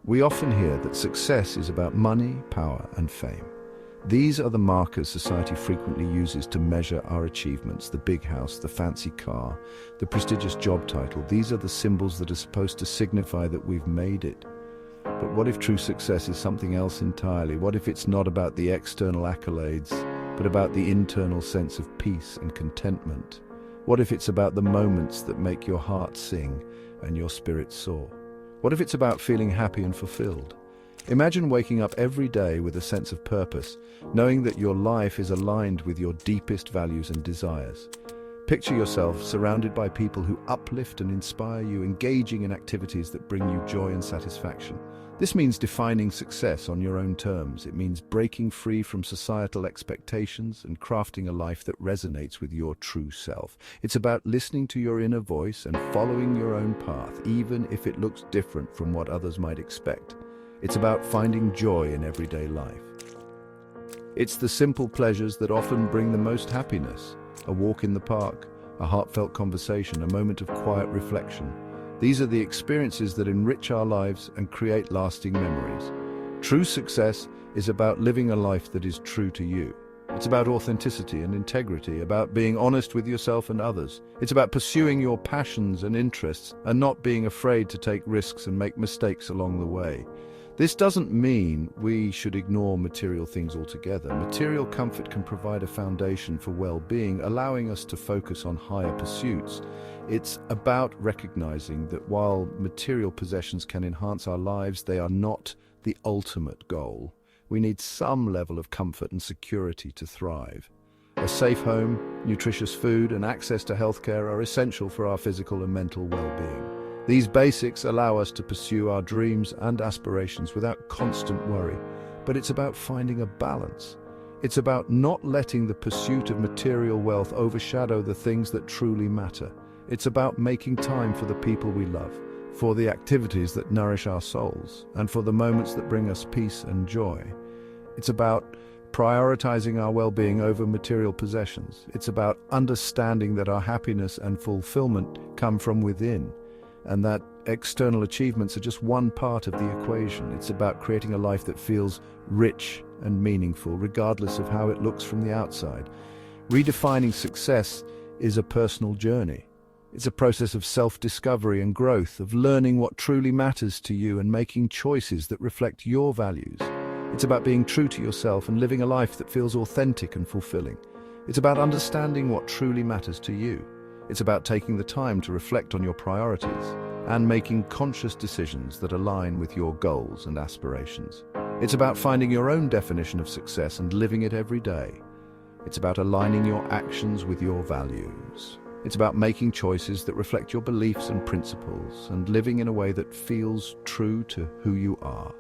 We often hear that success is about money, power, and fame. These are the markers society frequently uses to measure our achievements: the big house, the fancy car, the prestigious job title. These are the symbols that are supposed to signify that we've made it. But what if true success is something else entirely? What if it's not about the external accolades, but about the internal sense of peace and contentment? What if it's about the moments that make your heart sing and your spirit soar? What if it's about feeling happy and fulfilled? Imagine waking up every day with a sense of purpose, knowing that your life is aligned with your deepest values and desires. Picture yourself surrounded by people who uplift and inspire you, engaging in activities that bring you joy and satisfaction. This means defining success on your own terms. It means breaking free from societal expectations and crafting a life that resonates with your true self. It's about listening to your inner voice and following your own path, even if it looks different from what others might expect. It's about finding joy in everyday life. It's the simple pleasures that often bring the most happiness. A walk in the park, a heartfelt conversation, a moment of quiet reflection. These are the experiences that enrich our lives and create lasting memories. True success is about living a life that is true to you. It's about authenticity and integrity, about being honest with yourself and others. It's about pursuing your passions and interests and not being afraid to take risks and make mistakes along the way. This doesn't mean we should ignore material things altogether. Material comfort can provide a foundation for well-being, allowing us to focus on higher pursuits. It's about recognizing that while material possessions can enhance our lives, they are not the ultimate goal. We need some level of comfort and security to thrive. A safe home, nutritious food, and access to healthcare are essential for our physical and mental well-being. These basics allow us to pursue our dreams and aspirations without constant worry. But it's about finding a balance. It's about not letting the pursuit of material wealth overshadow the things that truly matter. It's about making time for the people we love, for the activities that nourish our souls, and for the moments that bring us peace and joy. It's about prioritizing our well-being over material possessions. It's about understanding that our happiness and fulfillment come from within, and that external achievements are just one part of the equation. It's about creating a life that feels rich and meaningful, regardless of how it looks from the outside. Redefining success is a personal journey. It's a process of self-discovery and growth, of learning what truly matters to you and making choices that reflect your values. It's about being true to yourself and living a life that feels authentic and fulfilling. It's about understanding what truly matters to you. It's about taking the time to reflect on your priorities and making conscious decisions that align with your goals and aspirations. It's about finding your own definition of success and living it every day. It's about aligning your actions with your values. It's about making choices that reflect your beliefs and principles and living in a way that feels true to who you are.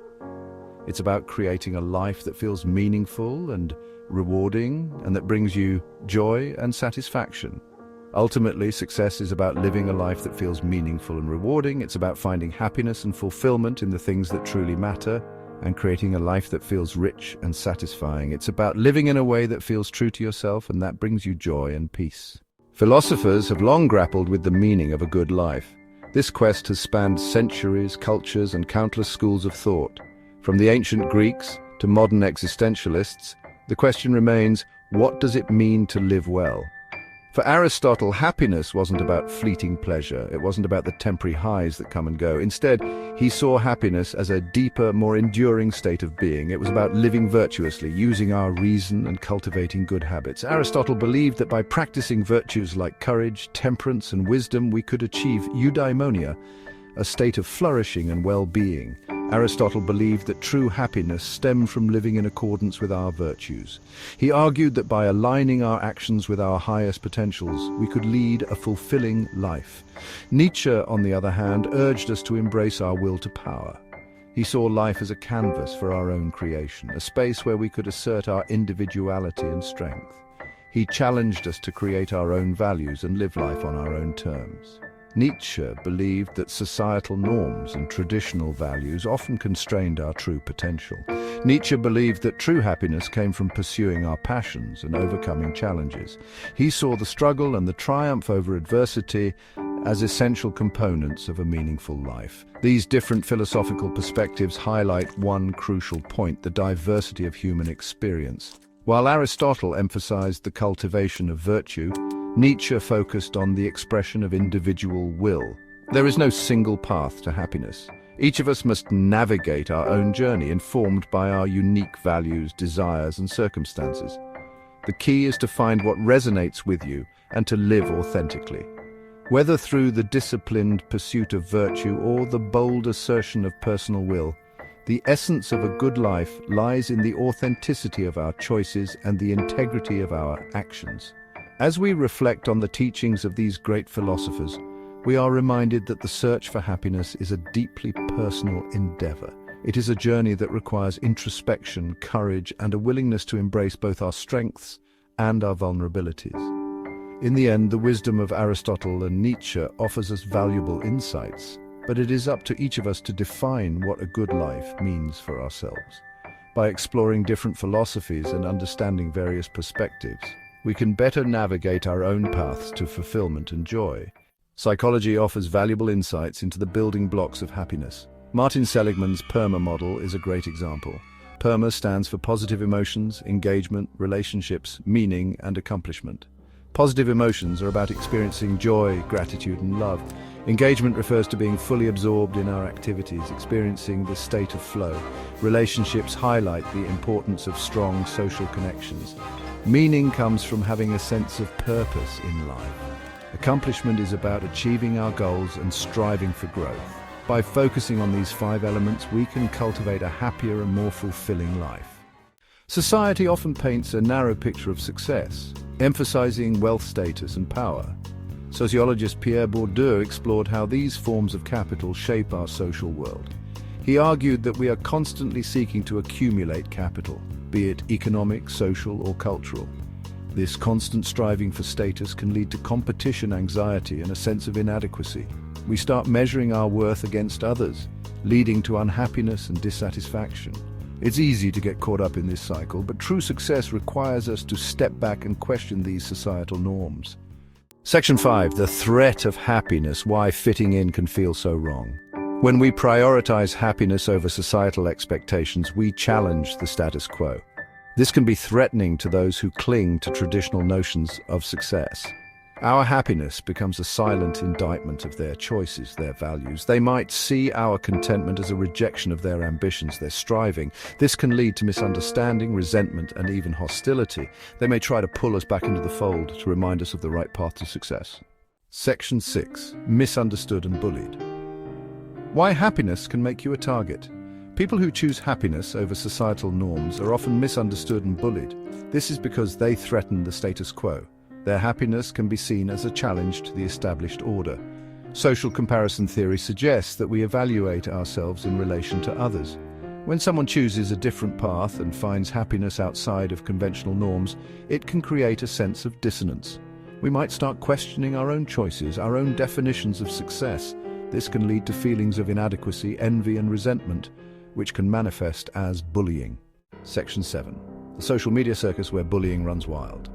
It's about creating a life that feels meaningful and rewarding and that brings you joy and satisfaction. Ultimately, success is about living a life that feels meaningful and rewarding. It's about finding happiness and fulfillment in the things that truly matter and creating a life that feels rich and satisfying. It's about living in a way that feels true to yourself and that brings you joy and peace. Philosophers have long grappled with the meaning of a good life. This quest has spanned centuries, cultures, and countless schools of thought. From the ancient Greeks to modern existentialists, the question remains, what does it mean to live well? For Aristotle, happiness wasn't about fleeting pleasure. It wasn't about the temporary highs that come and go. Instead, he saw happiness as a deeper, more enduring state of being. It was about living virtuously, using our reason and cultivating good habits. Aristotle believed that by practicing virtues like courage, temperance, and wisdom, we could achieve eudaimonia, a state of flourishing and well-being. Aristotle believed that true happiness stemmed from living in accordance with our virtues. He argued that by aligning our actions with our highest potentials, we could lead a fulfilling life. Nietzsche, on the other hand, urged us to embrace our will to power. He saw life as a canvas for our own creation, a space where we could assert our individuality and strength. He challenged us to create our own values and live life on our own terms. Nietzsche believed that societal norms and traditional values often constrained our true potential. Nietzsche believed that true happiness came from pursuing our passions and overcoming challenges. He saw the struggle and the triumph over adversity as essential components of a meaningful life. These different philosophical perspectives highlight one crucial point: the diversity of human experience. While Aristotle emphasized the cultivation of virtue, Nietzsche focused on the expression of individual will. There is no single path to happiness. Each of us must navigate our own journey, informed by our unique values, desires, and circumstances. The key is to find what resonates with you and to live authentically. Whether through the disciplined pursuit of virtue or the bold assertion of personal will, the essence of a good life lies in the authenticity of our choices and the integrity of our actions. As we reflect on the teachings of these great philosophers, we are reminded that the search for happiness is a deeply personal endeavor. It is a journey that requires introspection, courage, and a willingness to embrace both our strengths and our vulnerabilities. In the end, the wisdom of Aristotle and Nietzsche offers us valuable insights, but it is up to each of us to define what a good life means for ourselves. By exploring different philosophies and understanding various perspectives, we can better navigate our own paths to fulfillment and joy. Psychology offers valuable insights into the building blocks of happiness. Martin Seligman's PERMA model is a great example. PERMA stands for positive emotions, engagement, relationships, meaning, and accomplishment. Positive emotions are about experiencing joy, gratitude, and love. Engagement refers to being fully absorbed in our activities, experiencing the state of flow. Relationships highlight the importance of strong social connections. Meaning comes from having a sense of purpose in life. Accomplishment is about achieving our goals and striving for growth. By focusing on these 5 elements, we can cultivate a happier and more fulfilling life. Society often paints a narrow picture of success, emphasizing wealth status and power. Sociologist Pierre Bourdieu explored how these forms of capital shape our social world. He argued that we are constantly seeking to accumulate capital, be it economic, social, or cultural. This constant striving for status can lead to competition anxiety and a sense of inadequacy. We start measuring our worth against others, leading to unhappiness and dissatisfaction. It's easy to get caught up in this cycle, but true success requires us to step back and question these societal norms. Section 5. The threat of happiness: why fitting in can feel so wrong. When we prioritize happiness over societal expectations, we challenge the status quo. This can be threatening to those who cling to traditional notions of success. Our happiness becomes a silent indictment of their choices, their values. They might see our contentment as a rejection of their ambitions, their striving. This can lead to misunderstanding, resentment, and even hostility. They may try to pull us back into the fold to remind us of the right path to success. Section 6. Misunderstood and bullied. Why happiness can make you a target. People who choose happiness over societal norms are often misunderstood and bullied. This is because they threaten the status quo. Their happiness can be seen as a challenge to the established order. Social comparison theory suggests that we evaluate ourselves in relation to others. When someone chooses a different path and finds happiness outside of conventional norms, it can create a sense of dissonance. We might start questioning our own choices, our own definitions of success. This can lead to feelings of inadequacy, envy, and resentment, which can manifest as bullying. Section 7. The social media circus where bullying runs wild.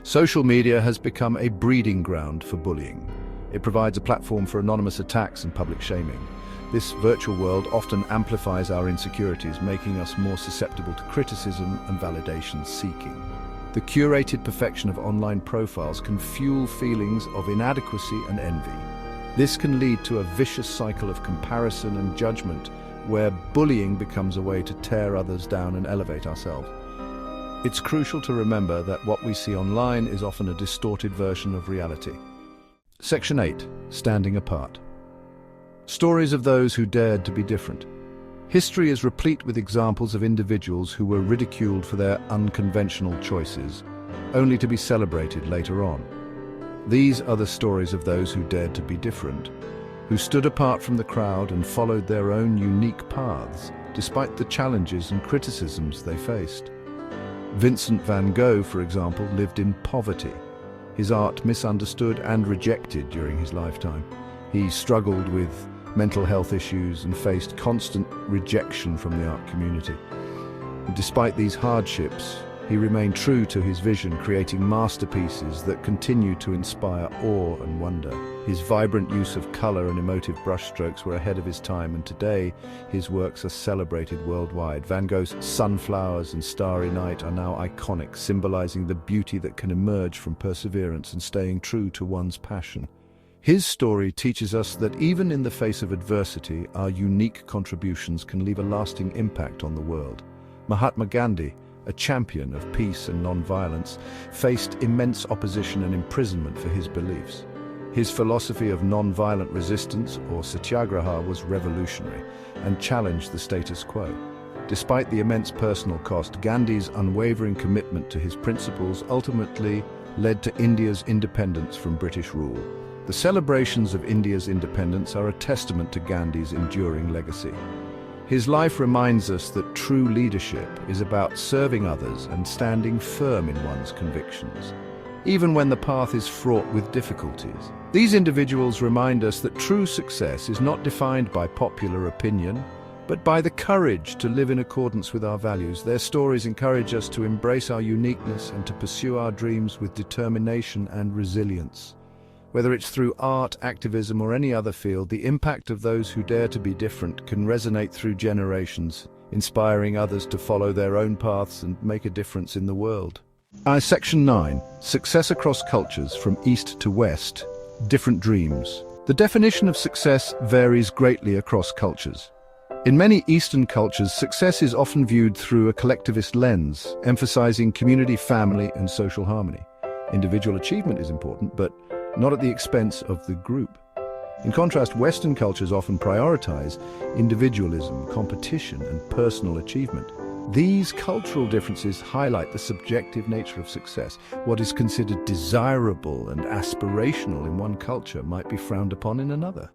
Social media has become a breeding ground for bullying. It provides a platform for anonymous attacks and public shaming. This virtual world often amplifies our insecurities, making us more susceptible to criticism and validation seeking. The curated perfection of online profiles can fuel feelings of inadequacy and envy. This can lead to a vicious cycle of comparison and judgment, where bullying becomes a way to tear others down and elevate ourselves. It's crucial to remember that what we see online is often a distorted version of reality. Section 8. Standing apart. Stories of those who dared to be different. History is replete with examples of individuals who were ridiculed for their unconventional choices, only to be celebrated later on. These are the stories of those who dared to be different, who stood apart from the crowd and followed their own unique paths, despite the challenges and criticisms they faced. Vincent van Gogh, for example, lived in poverty. His art misunderstood and rejected during his lifetime. He struggled with mental health issues and faced constant rejection from the art community. Despite these hardships, He remained true to his vision, creating masterpieces that continue to inspire awe and wonder. His vibrant use of color and emotive brushstrokes were ahead of his time, and today his works are celebrated worldwide. Van Gogh's Sunflowers and Starry Night are now iconic, symbolizing the beauty that can emerge from perseverance and staying true to one's passion. His story teaches us that even in the face of adversity, our unique contributions can leave a lasting impact on the world. Mahatma Gandhi, a champion of peace and non-violence, faced immense opposition and imprisonment for his beliefs. His philosophy of non-violent resistance, or satyagraha, was revolutionary and challenged the status quo. Despite the immense personal cost, Gandhi's unwavering commitment to his principles ultimately led to India's independence from British rule. The celebrations of India's independence are a testament to Gandhi's enduring legacy. His life reminds us that true leadership is about serving others and standing firm in one's convictions, even when the path is fraught with difficulties. These individuals remind us that true success is not defined by popular opinion, but by the courage to live in accordance with our values. Their stories encourage us to embrace our uniqueness and to pursue our dreams with determination and resilience. Whether it's through art, activism, or any other field, the impact of those who dare to be different can resonate through generations, inspiring others to follow their own paths and make a difference in the world. Section 9. Success across cultures, from East to West. Different dreams. The definition of success varies greatly across cultures. In many Eastern cultures, success is often viewed through a collectivist lens, emphasizing community, family, and social harmony. Individual achievement is important, but not at the expense of the group. In contrast, Western cultures often prioritize individualism, competition, and personal achievement. These cultural differences highlight the subjective nature of success. What is considered desirable and aspirational in one culture might be frowned upon in another.